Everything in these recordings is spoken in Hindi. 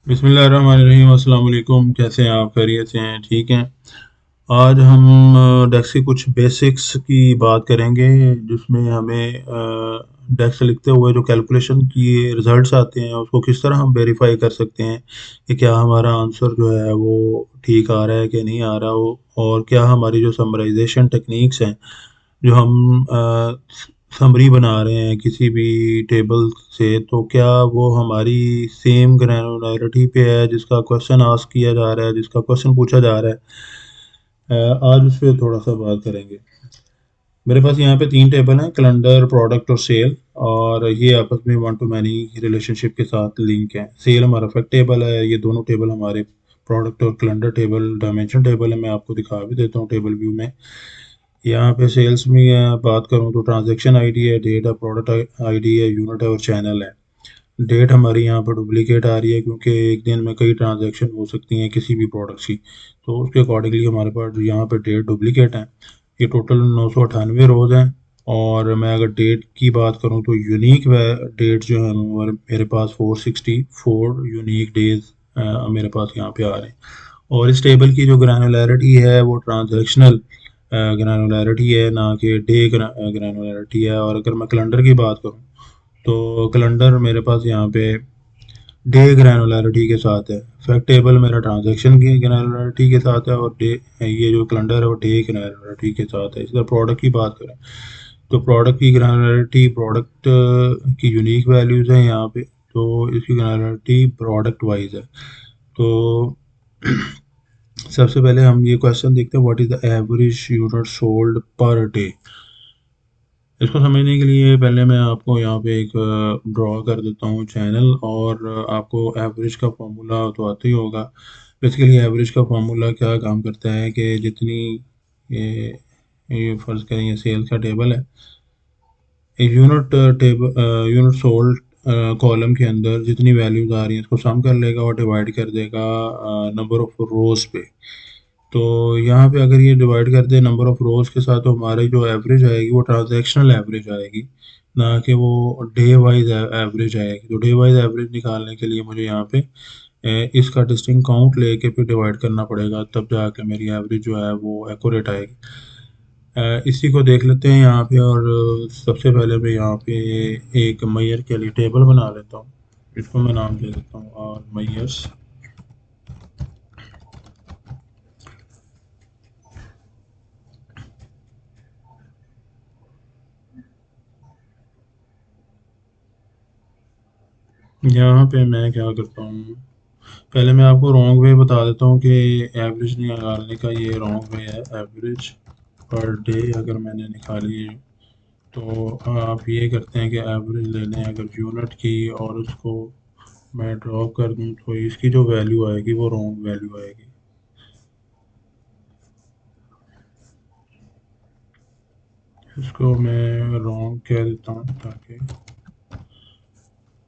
बिस्मिल्लाहिर्रहमानिर्रहीम। अस्सलाम वालेकुम। कैसे हैं आप? खैरियत से हैं? ठीक हैं। आज हम डेक्स की कुछ बेसिक्स की बात करेंगे, जिसमें हमें डेक्स लिखते हुए जो कैलकुलेशन की रिजल्ट्स आते हैं उसको किस तरह हम वेरीफाई कर सकते हैं कि क्या हमारा आंसर जो है वो ठीक आ रहा है कि नहीं आ रहा हो, और क्या हमारी जो समराइजेशन टेक्निक्स हैं, जो हम समरी बना रहे हैं किसी भी टेबल से, तो क्या वो हमारी सेम ग्रैनुलैरिटी पे है जिसका क्वेश्चन आस्क किया जा रहा है, जिसका क्वेश्चन पूछा जा रहा है। आज उस पर थोड़ा सा बात करेंगे। मेरे पास यहाँ पे तीन टेबल हैं: कैलेंडर, प्रोडक्ट और सेल। और ये आपस में वन टू मैनी रिलेशनशिप के साथ लिंक है। सेल हमारा फैक्ट टेबल है। ये दोनों टेबल हमारे प्रोडक्ट और कैलेंडर टेबल डायमेंशन टेबल है। मैं आपको दिखा भी देता हूँ टेबल व्यू में। यहाँ पे सेल्स में बात करूँ तो ट्रांजैक्शन आईडी है, डेट है, प्रोडक्ट आईडी है, यूनिट है और चैनल है। डेट हमारी यहाँ पर डुप्लीकेट आ रही है क्योंकि एक दिन में कई ट्रांजैक्शन हो सकती हैं किसी भी प्रोडक्ट की, तो उसके अकॉर्डिंगली हमारे पास यहाँ पर डेट डुप्लीकेट है। ये टोटल 998 रोज़ हैं। और मैं अगर डेट की बात करूँ तो यूनिक डेट जो है मेरे पास 464 यूनिक डेज मेरे पास यहाँ पे आ रहे हैं। और इस टेबल की जो ग्रैनुलैरिटी है वो ट्रांजैक्शनल ग्रैनुलैरिटी है, ना कि डे ग्रैनुलैरिटी है। और अगर मैं कैलेंडर की बात करूँ तो कैलेंडर मेरे पास यहाँ पे डे ग्रैनुलैरिटी के साथ है। फैक्ट टेबल मेरा ट्रांजैक्शन की ग्रैनुलैरिटी के साथ है, और डे ये जो कैलेंडर है वो डे ग्रैनुलैरिटी के साथ है। इसी तरह प्रोडक्ट की बात करें तो प्रोडक्ट की ग्रैनुलैरिटी, प्रोडक्ट की यूनिक वैल्यूज़ हैं यहाँ पे, तो इसकी ग्रैनुलैरिटी प्रोडक्ट वाइज है। तो सबसे पहले हम ये क्वेश्चन देखते हैं, what is the average unit sold per day. इसको समझने के लिए पहले मैं आपको यहाँ पे एक ड्रॉ कर देता हूँ चैनल, और आपको एवरेज का फॉर्मूला तो आता ही होगा। बेसिकली एवरेज का फॉर्मूला क्या काम करता है कि जितनी ये ये फ़र्ज़ करें ये सेल्स का टेबल है। एक यूनिट सोल्ड कॉलम के अंदर जितनी वैल्यूज़ आ रही हैं इसको सम कर लेगा और डिवाइड कर देगा नंबर ऑफ़ रोज़ पे। तो यहाँ पे अगर ये डिवाइड कर दे नंबर ऑफ़ रोज़ के साथ, तो हमारी जो एवरेज आएगी वो ट्रांजैक्शनल एवरेज आएगी, ना कि वो डे वाइज एवरेज आएगी। तो डे वाइज एवरेज निकालने के लिए मुझे यहाँ पे इसका डिस्टिंक्ट काउंट लेके फिर डिवाइड करना पड़ेगा, तब जाके मेरी एवरेज जो है वो एक्यूरेट आएगी। इसी को देख लेते हैं यहाँ पे। और सबसे पहले मैं यहाँ पे एक मैयर के लिए टेबल बना लेता हूँ। इसको मैं नाम दे देता हूँ और मैयर्स। यहाँ पे मैं क्या करता हूँ, पहले मैं आपको रॉन्ग वे बता देता हूँ कि एवरेज निकालने का ये रॉन्ग वे है। एवरेज पर डे अगर मैंने निकाली है तो आप ये करते हैं कि एवरेज ले लें अगर यूनिट की, और उसको मैं ड्रॉप कर दूँ तो इसकी जो वैल्यू आएगी वो रॉन्ग वैल्यू आएगी। इसको मैं रॉन्ग कह देता हूँ ताकि,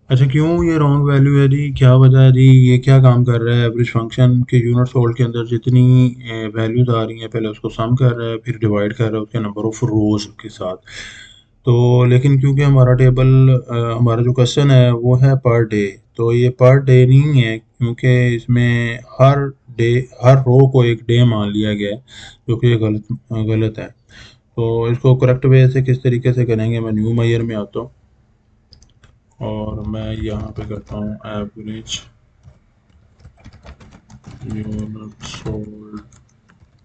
अच्छा क्यों ये रॉन्ग वैल्यू है जी, क्या वजह है जी, ये क्या काम कर रहा है? एवरेज फंक्शन के यूनिट सोल्ड के अंदर जितनी वैल्यूज आ रही हैं पहले उसको सम कर रहा है, फिर डिवाइड कर रहा है उसके नंबर ऑफ रोज के साथ। तो लेकिन क्योंकि हमारा टेबल हमारा जो क्वेश्चन है वो है पर डे, तो ये पर डे नहीं है क्योंकि इसमें डे हर रो को एक डे मान लिया गया है, जो कि ये गलत गलत है। तो इसको करेक्ट वे से किस तरीके से करेंगे, मैं न्यू मेयर में आता हूँ और मैं यहाँ पे करता हूँ average unit sold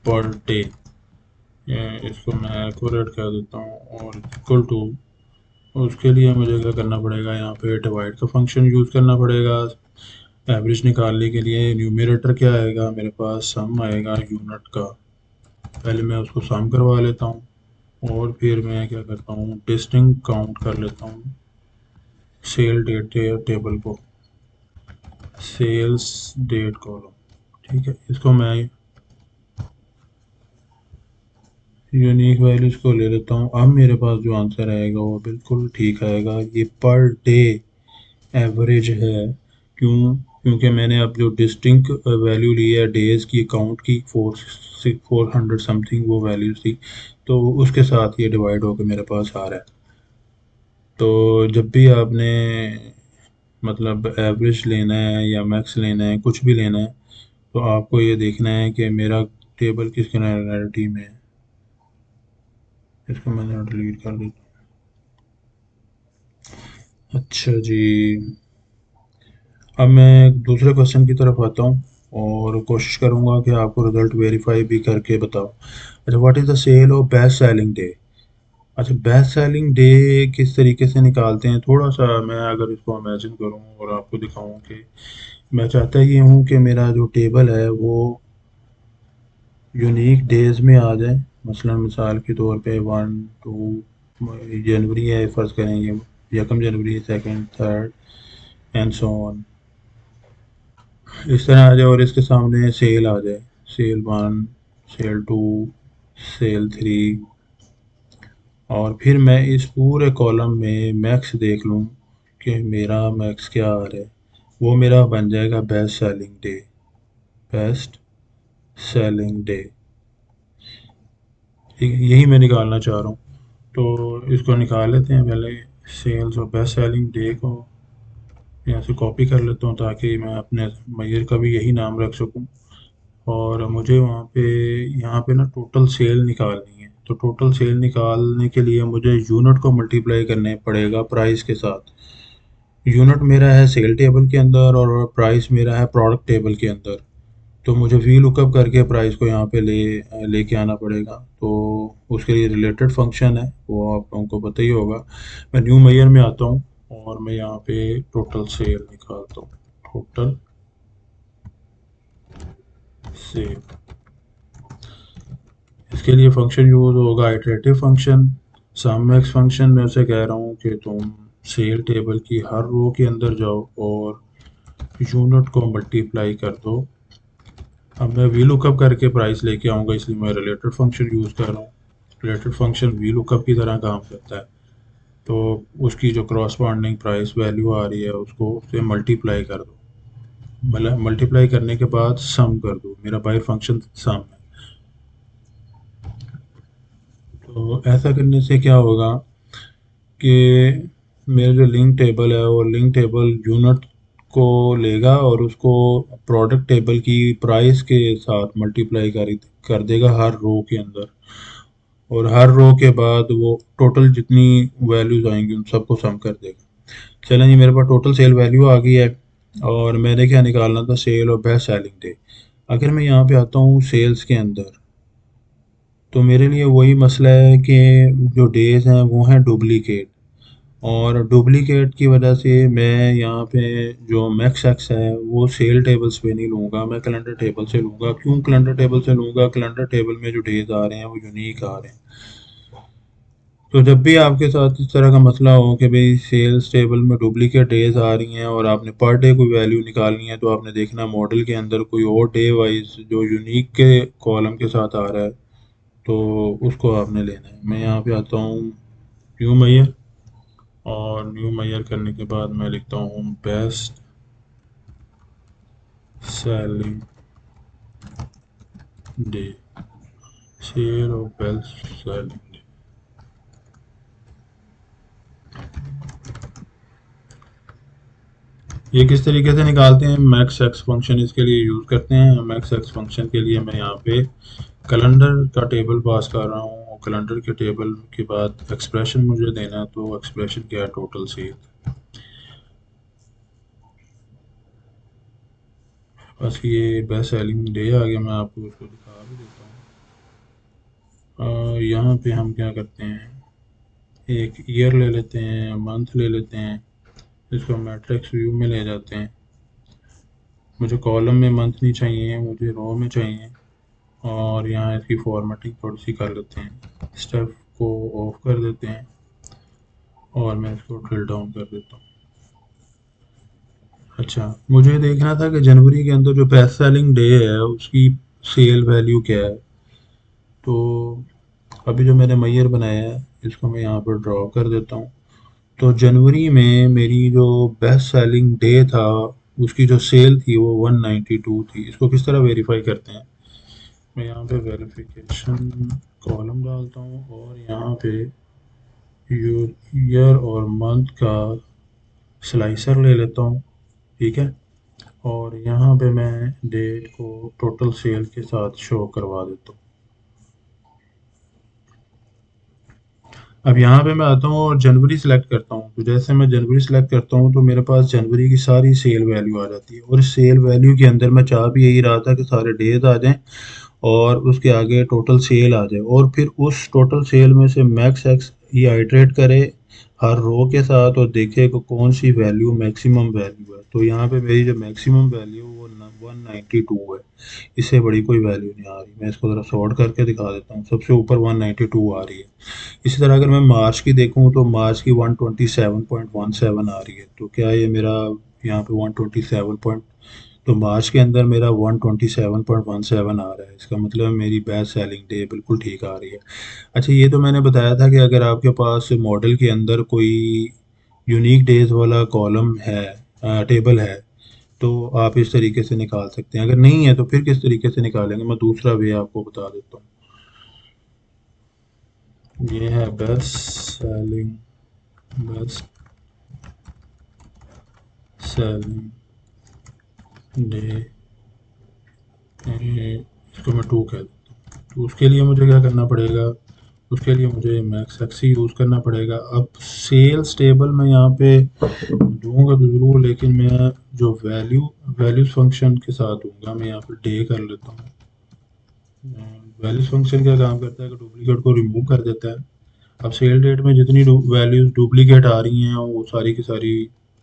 per day. इसको मैं एक्यूरेट कर देता हूँ और इक्वल टू, उसके लिए मुझे क्या करना पड़ेगा, यहाँ पे डिवाइड का फंक्शन यूज़ करना पड़ेगा। एवरेज निकालने के लिए न्यूमरेटर क्या आएगा मेरे पास, सम आएगा यूनिट का। पहले मैं उसको सम करवा लेता हूँ और फिर मैं क्या करता हूँ, डिस्टिंक्ट काउंट कर लेता हूँ सेल डेट टेबल को, सेल्स डेट कॉलम। ठीक है, इसको मैं यूनिक वैल्यूज को ले लेता हूँ। अब मेरे पास जो आंसर आएगा वो बिल्कुल ठीक आएगा। ये पर डे एवरेज है। क्यों? क्योंकि मैंने अब जो डिस्टिंक्ट वैल्यू ली है डेज की, काउंट की, 400 समथिंग वो वैल्यूज थी, तो उसके साथ ये डिवाइड होकर मेरे पास आ रहा है। तो जब भी आपने मतलब एवरेज लेना है या मैक्स लेना है, कुछ भी लेना है, तो आपको ये देखना है कि मेरा टेबल किस ग्रैनुलरिटी में है। इसको मैंने डिलीट कर देता हूँ। अच्छा जी, अब मैं दूसरे क्वेश्चन की तरफ आता हूँ और कोशिश करूँगा कि आपको रिजल्ट वेरीफाई भी करके बताऊँ। अच्छा, what is the sale of best selling day. अच्छा, बेस्ट सेलिंग डे किस तरीके से निकालते हैं, थोड़ा सा मैं अगर इसको इमेजिन करूँ और आपको दिखाऊँ कि मैं चाहता ये हूँ कि मेरा जो टेबल है वो यूनिक डेज में आ जाए। मसलन मिसाल के तौर पे 1 2 जनवरी है फ़र्ज़ करेंगे, 1 जनवरी, second, third and so on, इस तरह आ जाए और इसके सामने सेल आ जाए, सेल 1, सेल 2, सेल 3, और फिर मैं इस पूरे कॉलम में मैक्स देख लूँ कि मेरा मैक्स क्या आ रहा है। वो मेरा बन जाएगा best selling day. Best selling day, ठीक है, यही मैं निकालना चाह रहा हूँ। तो इसको निकाल लेते हैं पहले, सेल्स और बेस्ट सेलिंग डे को यहाँ से कॉपी कर लेता हूँ ताकि मैं अपने मैयर का भी यही नाम रख सकूँ। और मुझे वहाँ पे यहाँ पे ना टोटल सेल निकालनी है, तो टोटल सेल निकालने के लिए मुझे यूनिट को मल्टीप्लाई करने पड़ेगा प्राइस के साथ। यूनिट मेरा है सेल टेबल के अंदर और प्राइस मेरा है प्रोडक्ट टेबल के अंदर। तो मुझे वी लुकअप करके प्राइस को यहाँ पे लेके आना पड़ेगा। तो उसके लिए रिलेटेड फंक्शन है, वो आप लोगों को पता ही होगा। मैं न्यू मेयर में आता हूँ और मैं यहाँ पे टोटल सेल निकालता हूँ। टोटल सेल, इसके लिए फंक्शन यूज होगा आइटरेटिव फंक्शन। सम एक्स फंक्शन में उसे कह रहा हूँ कि तुम सेल टेबल की हर रो के अंदर जाओ और यूनिट को मल्टीप्लाई कर दो। अब मैं वी लुकअप करके प्राइस लेके आऊँगा, इसलिए मैं रिलेटेड फंक्शन यूज़ कर रहा हूँ। रिलेटेड फंक्शन वी लुकअप की तरह काम करता है। तो उसकी जो क्रॉसपॉन्डिंग प्राइस वैल्यू आ रही है उसको उससे मल्टीप्लाई कर दो। मतलब मल्टीप्लाई करने के बाद सम कर दो, मेरा बाय फंक्शन सम है। तो ऐसा करने से क्या होगा कि मेरा जो लिंक टेबल है वो लिंक टेबल यूनिट को लेगा और उसको प्रोडक्ट टेबल की प्राइस के साथ मल्टीप्लाई कर देगा हर रो के अंदर। और हर रो के बाद वो टोटल जितनी वैल्यूज आएंगी उन सबको सम कर देगा। चलें जी, मेरे पास टोटल सेल वैल्यू आ गई है और मैंने क्या निकालना था, सेल और बेस्ट सेलिंग डे। अगर मैं यहाँ पे आता हूँ सेल्स के अंदर, तो मेरे लिए वही मसला है कि जो डेज हैं वो हैं डुप्लीकेट, और डुप्लीकेट की वजह से मैं यहाँ पे जो मैक्स एक्स है वो सेल टेबल्स पे नहीं लूँगा, मैं कैलेंडर टेबल से लूँगा। क्यों कैलेंडर टेबल से लूँगा, कैलेंडर टेबल में जो डेज आ रहे हैं वो यूनिक आ रहे हैं। तो जब भी आपके साथ इस तरह का मसला हो कि भाई सेल्स टेबल में डुप्लीकेट डेज आ रही हैं और आपने पर डे कोई वैल्यू निकालनी है, तो आपने देखना मॉडल के अंदर कोई और डे वाइज जो यूनिक के कॉलम के साथ आ रहा है, तो उसको आपने लेना है। मैं यहाँ पे आता हूँ न्यू मैयर, और न्यू मैयर करने के बाद मैं लिखता हूँ best selling day, share of best selling. ये किस तरीके से निकालते हैं, मैक्स एक्स फंक्शन इसके लिए यूज़ करते हैं। मैक्स एक्स फंक्शन के लिए मैं यहाँ पे कैलेंडर का टेबल पास कर रहा हूँ और कैलेंडर के टेबल के बाद एक्सप्रेशन मुझे देना है, तो एक्सप्रेशन क्या है, टोटल सेल। बस ये बेस्ट सेलिंग डे आ गया, मैं आपको उसको दिखा भी देता हूँ। यहाँ पे हम क्या करते हैं, एक ईयर ले लेते हैं, मंथ ले लेते हैं, इसको मैट्रिक्स व्यू में ले जाते हैं। मुझे कॉलम में मंथ नहीं चाहिए, मुझे रो में चाहिए। और यहाँ इसकी फॉर्मेटिंग थोड़ी सी कर लेते हैं, स्टेप को ऑफ कर देते हैं और मैं इसको ड्रिल डाउन कर देता हूँ। अच्छा, मुझे देखना था कि जनवरी के अंदर जो बेस्ट सेलिंग डे है उसकी सेल वैल्यू क्या है। तो अभी जो मैंने मैयर बनाया है इसको मैं यहाँ पर ड्रॉ कर देता हूँ। तो जनवरी में मेरी जो बेस्ट सेलिंग डे था उसकी जो सेल थी वो 192 थी। इसको किस तरह वेरीफाई करते हैं, मैं यहाँ पे वेरिफिकेशन कॉलम डालता हूँ और यहाँ पे ईयर और मंथ का स्लाइसर ले लेता हूँ, ठीक है, और यहाँ पे मैं डेट को टोटल सेल के साथ शो करवा देता हूँ। अब यहाँ पे मैं आता हूँ और जनवरी सेलेक्ट करता हूँ, तो जैसे मैं जनवरी सेलेक्ट करता हूँ तो मेरे पास जनवरी की सारी सेल वैल्यू आ जाती है, और इस सेल वैल्यू के अंदर मैं चाह भी यही रहा था कि सारे डेज आ जाएं और उसके आगे टोटल सेल आ जाए, और फिर उस टोटल सेल में से मैक्स एक्स ये आइट्रेट करे हर रो के साथ और देखे कि कौन सी वैल्यू मैक्सिमम वैल्यू है। तो यहाँ पे मेरी जो मैक्सिमम वैल्यू वो 192 है, इससे बड़ी कोई वैल्यू नहीं आ रही। मैं इसको ज़रा सॉर्ट करके दिखा देता हूँ, सबसे ऊपर 192 आ रही है। इसी तरह अगर मैं मार्च की देखूँ तो मार्च की 127.17 आ रही है। तो क्या ये मेरा यहाँ पे 127 पॉइंट, तो मार्च के अंदर मेरा 127.17 आ रहा है, इसका मतलब मेरी बेस्ट सेलिंग डे बिल्कुल ठीक आ रही है। अच्छा, ये तो मैंने बताया था कि अगर आपके पास मॉडल के अंदर कोई यूनिक डेज वाला कॉलम है, टेबल है, तो आप इस तरीके से निकाल सकते हैं। अगर नहीं है तो फिर किस तरीके से निकालेंगे, मैं दूसरा वे आपको बता देता हूँ। ये है best selling, best selling day, इसको मैं 2 कह देता हूँ। तो उसके लिए मुझे क्या करना पड़ेगा, उसके लिए मुझे मैक्स एक्स ही यूज़ करना पड़ेगा। अब सेल्स टेबल मैं यहाँ पे दूंगा तो ज़रूर, लेकिन मैं जो वैल्यूज़ फंक्शन के साथ दूंगा, मैं यहाँ पे डे कर लेता हूँ। वैल्यूज़ फंक्शन क्या काम करता है कि डुप्लीकेट को रिमूव कर देता है। अब सेल डेट में जितनी वैल्यूज़ डुप्लीकेट आ रही हैं वो सारी की सारी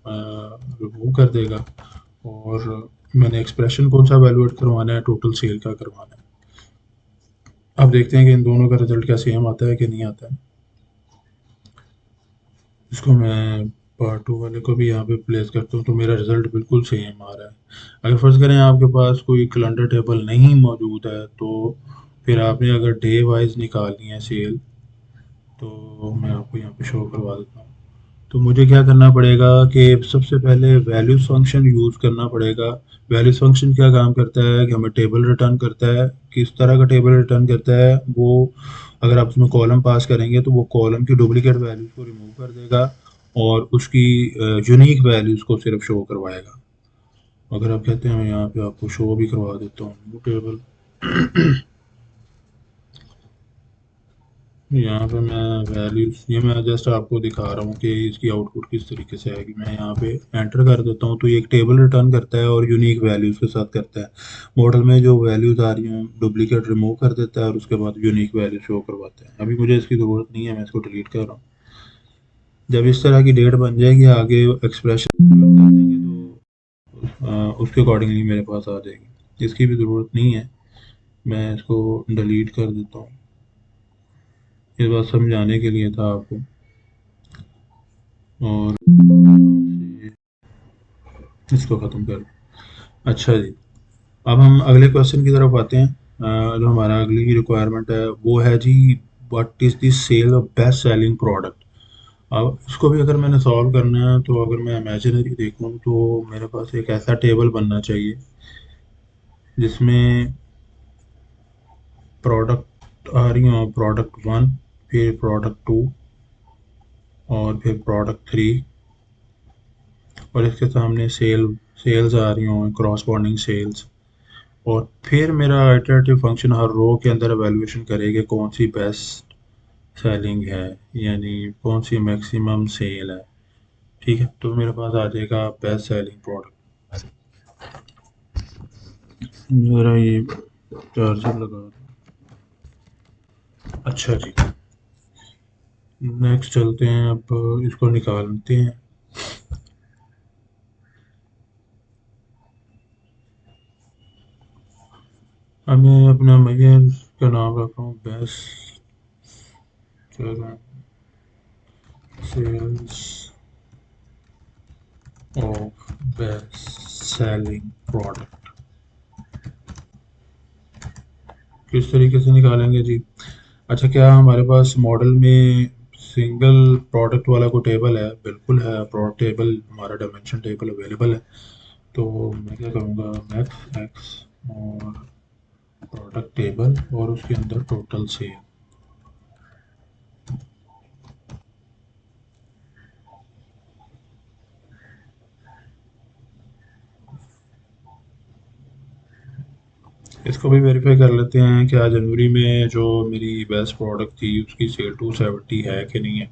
रिमूव कर देगा, और मैंने एक्सप्रेशन कौन सा वैल्यूएट करवाना है, टोटल सेल का करवाना है। अब देखते हैं कि इन दोनों का रिजल्ट क्या सेम आता है कि नहीं आता है। इसको मैं पार्ट 2 वाले को भी यहाँ पे प्लेस करता हूँ, तो मेरा रिजल्ट बिल्कुल सेम आ रहा है। अगर फर्ज करें आपके पास कोई कैलेंडर टेबल नहीं मौजूद है, तो फिर आपने अगर डे वाइज निकालनी है सेल, तो मैं आपको यहाँ पे शो करवा देता हूँ। तो मुझे क्या करना पड़ेगा कि सबसे पहले वैल्यूज फंक्शन यूज़ करना पड़ेगा। वैल्यूज फंक्शन क्या काम करता है कि हमें टेबल रिटर्न करता है। किस तरह का टेबल रिटर्न करता है वो, अगर आप उसमें कॉलम पास करेंगे तो वो कॉलम की डुप्लीकेट वैल्यूज़ को रिमूव कर देगा और उसकी यूनिक वैल्यूज़ को सिर्फ शो करवाएगा। अगर आप कहते हैं मैं यहाँ पे आपको शो भी करवा देता हूँ वो टेबल। यहाँ पे मैं वैल्यूज, ये मैं जस्ट आपको दिखा रहा हूँ कि इसकी आउटपुट किस तरीके से आएगी। मैं यहाँ पे एंटर कर देता हूँ तो ये एक टेबल रिटर्न करता है और यूनिक वैल्यूज के साथ करता है। मॉडल में जो वैल्यूज आ रही हैं डुप्लीकेट रिमूव कर देता है और उसके बाद यूनिक वैल्यू शो करवाता है। अभी मुझे इसकी ज़रूरत नहीं है, मैं इसको डिलीट कर रहा हूँ। जब इस तरह की डेट बन जाएगी आगे एक्सप्रेशन कर देंगे तो उसके अकॉर्डिंगली मेरे पास आ जाएगी। इसकी भी ज़रूरत नहीं है, मैं इसको डिलीट कर देता हूँ। ये बात समझाने के लिए था आपको। और इसको ख़त्म कर। अच्छा जी, अब हम अगले क्वेश्चन की तरफ आते हैं। जो हमारा अगली रिक्वायरमेंट है वो है जी, what is the sale of best selling product. अब इसको भी अगर मैंने सॉल्व करना है तो अगर मैं इमेजिनरी देखूँ तो मेरे पास एक ऐसा टेबल बनना चाहिए जिसमें प्रोडक्ट आ रही हो, प्रोडक्ट 1, फिर प्रोडक्ट 2 और फिर प्रोडक्ट 3, और इसके सामने सेल्स आ रही हों, क्रॉसपॉन्डिंग सेल्स। और फिर मेरा आइटरेटिव फंक्शन हर रो के अंदर एवेल्यूएशन करेगा कौन सी बेस्ट सेलिंग है, यानी कौन सी मैक्सिमम सेल है। ठीक है, तो मेरे पास आ जाएगा बेस्ट सेलिंग प्रोडक्ट। मेरा ये चार्जर लगा दो। अच्छा जी, नेक्स्ट चलते हैं, अब इसको निकालते हैं। अब मैं अपना मैयर का नाम रख रहा हूँ best sales of best selling product. किस तरीके से निकालेंगे जी। अच्छा, क्या हमारे पास मॉडल में सिंगल प्रोडक्ट वाला कोई टेबल है? बिल्कुल है, प्रोडक्ट टेबल हमारा डायमेंशन टेबल अवेलेबल है। तो मैं क्या करूँगा, मैक्स एक्स और प्रोडक्ट टेबल और उसके अंदर टोटल सेल। इसको भी वेरीफाई कर लेते हैं कि आज जनवरी में जो मेरी बेस्ट प्रोडक्ट थी उसकी सेल 270 है कि नहीं है।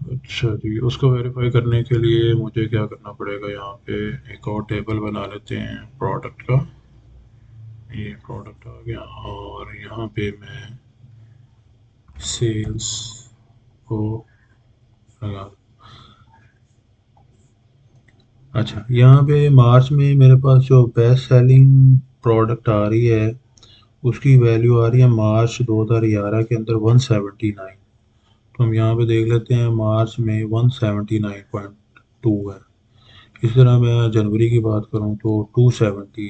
अच्छा जी, उसको वेरीफाई करने के लिए मुझे क्या करना पड़ेगा, यहाँ पे एक और टेबल बना लेते हैं प्रोडक्ट का। ये प्रोडक्ट आ गया और यहाँ पे मैं सेल्स को लगा। अच्छा, यहाँ पे मार्च में मेरे पास जो बेस्ट सेलिंग प्रोडक्ट आ रही है उसकी वैल्यू आ रही है मार्च 2011 के अंदर 179। तो हम यहाँ पे देख लेते हैं मार्च में 179.2 है। इस तरह मैं जनवरी की बात करूँ तो 270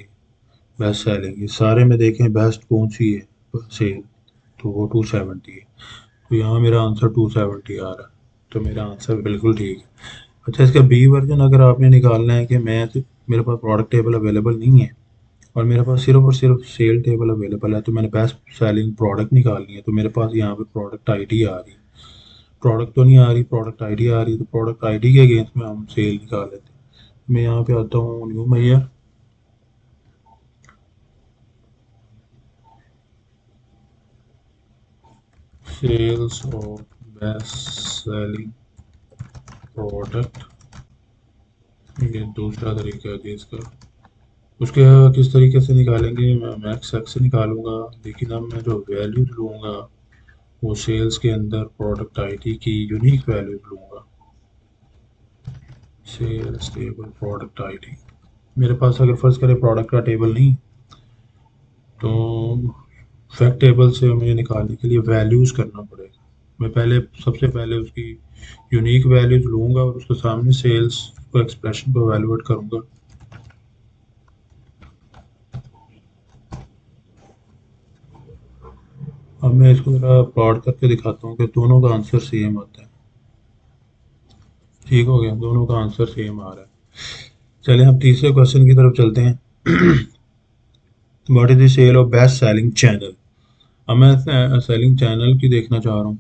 बेस्ट सेलिंग। ये सारे में देखें बेस्ट कौन सी है सेल, तो वो 270 है। तो यहाँ मेरा आंसर 270 आ रहा है, तो मेरा आंसर बिल्कुल ठीक है। अच्छा, इसका बी वर्जन अगर आपने निकालना है कि मेरे पास प्रोडक्ट टेबल अवेलेबल नहीं है और मेरे पास सिर्फ और सिर्फ सेल टेबल अवेलेबल है, तो मैंने बेस्ट सेलिंग प्रोडक्ट निकालनी है, तो मेरे पास यहाँ पे प्रोडक्ट आईडी आ रही है। प्रोडक्ट तो नहीं आ रही, प्रोडक्ट आईडी आ रही है, तो प्रोडक्ट आईडी के अगेंस्ट में हम सेल निकाल लेते हैं। मैं यहाँ पे आता हूँ न्यू मैयर, sales of best selling product. ये दूसरा तरीका है जी इसका। उसके किस तरीके से निकालेंगे, मैं मैक्स एक्स से निकालूंगा, लेकिन अब मैं जो वैल्यूज लूँगा वो सेल्स के अंदर प्रोडक्ट आईडी की यूनिक वैल्यूज लूँगा। सेल्स टेबल प्रोडक्ट आईडी, मेरे पास अगर फर्ज करें प्रोडक्ट का टेबल नहीं, तो फैक्ट टेबल से मुझे निकालने के लिए वैल्यूज़ करना पड़ेगा। मैं सबसे पहले उसकी यूनिक वैल्यूज़ लूँगा और उसके सामने सेल्स को एक्सप्रेशन को वैल्यूएट करूँगा। अब मैं इसको ज़रा प्लॉट करके दिखाता हूँ कि दोनों का आंसर सेम आता है। ठीक हो गया, दोनों का आंसर सेम आ रहा है। चलिए हम तीसरे क्वेश्चन की तरफ चलते हैं। What is the sale of best selling channel. अब मैं सेलिंग चैनल की देखना चाह रहा हूँ।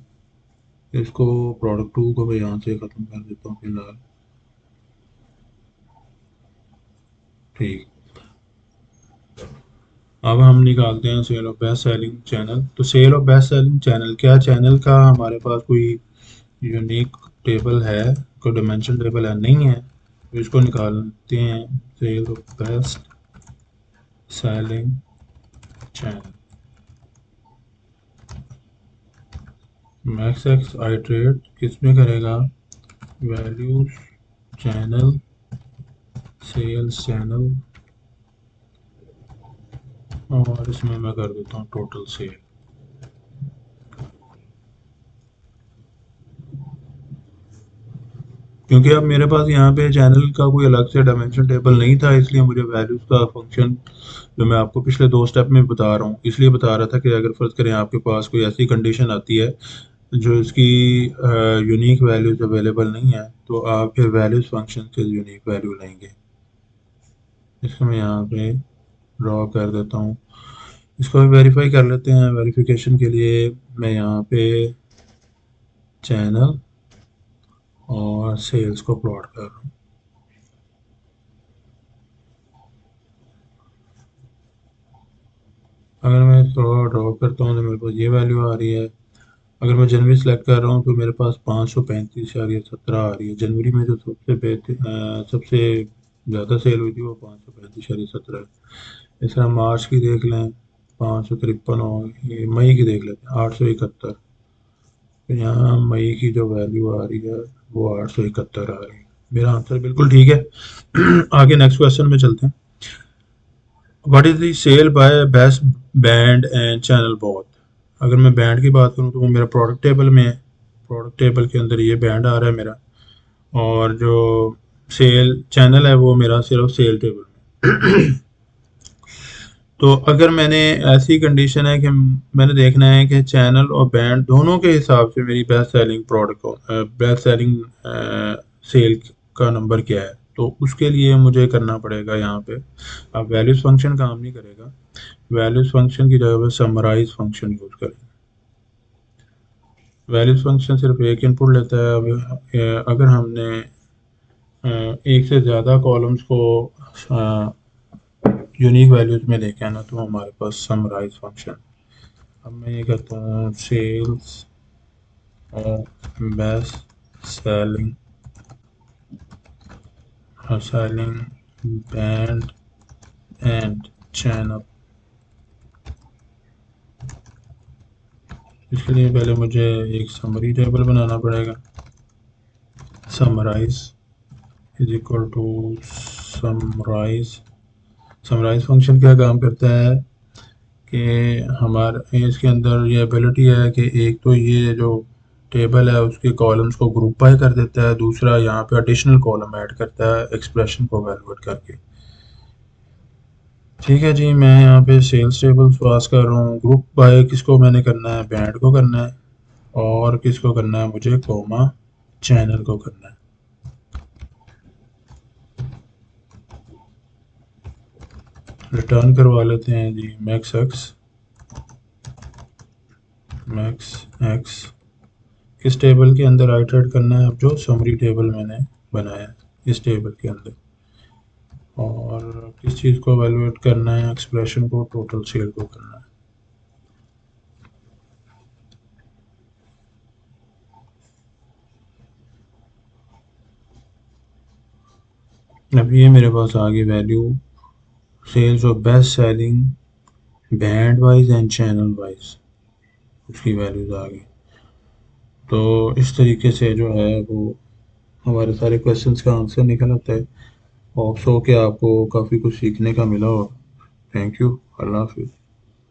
इसको प्रोडक्ट टू को मैं यहाँ से ख़त्म कर देता हूँ फिलहाल। ठीक, अब हम निकालते हैं sale of best selling channel. तो sale of best selling channel, क्या चैनल का हमारे पास कोई यूनिक टेबल है, कोई डायमेंशन टेबल है, नहीं है, तो इसको निकालते हैं। Sale of best selling channel, max X iterate किस में करेगा, वैल्यूज चैनल, सेल्स चैनल, और इसमें मैं कर देता हूँ टोटल सेल। क्योंकि अब मेरे पास यहाँ पे चैनल का कोई अलग से डायमेंशन टेबल नहीं था, इसलिए मुझे वैल्यूज़ का फंक्शन जो मैं आपको पिछले 2 स्टेप में बता रहा हूँ, इसलिए बता रहा था कि अगर फ़र्ज़ करें आपके पास कोई ऐसी कंडीशन आती है जो इसकी यूनिक वैल्यूज़ अवेलेबल नहीं है, तो आप फिर वैल्यूज़ फंक्शन से यूनिक वैल्यू लेंगे। इसको मैं यहाँ पे ड्रॉ कर देता हूँ। इसको भी वेरीफाई कर लेते हैं। वेरिफिकेशन के लिए मैं यहाँ पे चैनल और सेल्स को प्लॉट कर रहा हूँ। अगर मैं थोड़ा ड्रॉ करता हूँ तो मेरे पास ये वैल्यू आ रही है। अगर मैं जनवरी सेलेक्ट कर रहा हूँ तो मेरे पास 535.17 आ रही है। जनवरी में जो सबसे ज़्यादा सेल हुई थी वो 535.17 है। इस तरह मार्च की देख लें 553 हो, ये मई की देख लेते हैं 871। तो यहाँ मई की जो वैल्यू आ रही है वो 871 आ रही है। मेरा आंसर बिल्कुल ठीक है। आगे नेक्स्ट क्वेश्चन में चलते हैं। What is the sale by best band and channel both. अगर मैं बैंड की बात करूँ तो वो मेरा प्रोडक्ट टेबल में है। प्रोडक्ट टेबल के अंदर ये बैंड आ रहा है मेरा, और जो सेल चैनल है वो मेरा सिर्फ सेल टेबल में। तो अगर मैंने ऐसी कंडीशन है कि मैंने देखना है कि चैनल और बैंड दोनों के हिसाब से मेरी best selling product best selling sale का नंबर क्या है, तो उसके लिए मुझे करना पड़ेगा यहाँ पे। अब वैल्यूज फंक्शन काम नहीं करेगा, वैल्यूज फंक्शन की जगह पर समराइज फंक्शन यूज करें। वैल्यूज फंक्शन सिर्फ एक इनपुट लेता है। अब अगर हमने एक से ज़्यादा कॉलम्स को यूनिक वैल्यूज में लेके आना, तो हमारे पास समराइज फंक्शन। अब मैं ये कहता हूँ sales of best selling band and channel. इसके लिए पहले मुझे एक समरी टेबल बनाना पड़ेगा। Summarize is equal to summarize. Summarize function क्या काम करता है कि हमारे इसके अंदर ये एबिलिटी है कि एक तो ये जो टेबल है उसके कॉलम्स को ग्रुप बाय कर देता है, दूसरा यहाँ पे एडिशनल कॉलम ऐड करता है एक्सप्रेशन को वैल्यूएट करके। ठीक है जी, मैं यहाँ पे सेल्स टेबल पास कर रहा हूँ। ग्रुप बाय किसको मैंने करना है, बैंड को करना है, और किसको करना है मुझे, कॉमा चैनल को करना है। रिटर्न करवा लेते हैं जी मैक्स एक्स। किस टेबल के अंदर आइटरेट करना है, अब जो समरी टेबल मैंने बनाया है इस टेबल के अंदर, और किस चीज़ को एवेलुएट करना है, एक्सप्रेशन को, टोटल सेल को करना है। अब ये मेरे पास आ गई value sales of best selling band wise and channel wise, उसकी वैल्यूज आ गई। तो इस तरीके से जो है वो हमारे सारे क्वेश्चंस का आंसर निकल आता है। और सो के आपको काफ़ी कुछ सीखने का मिला हो। Thank you. अल्लाह हाफिज़।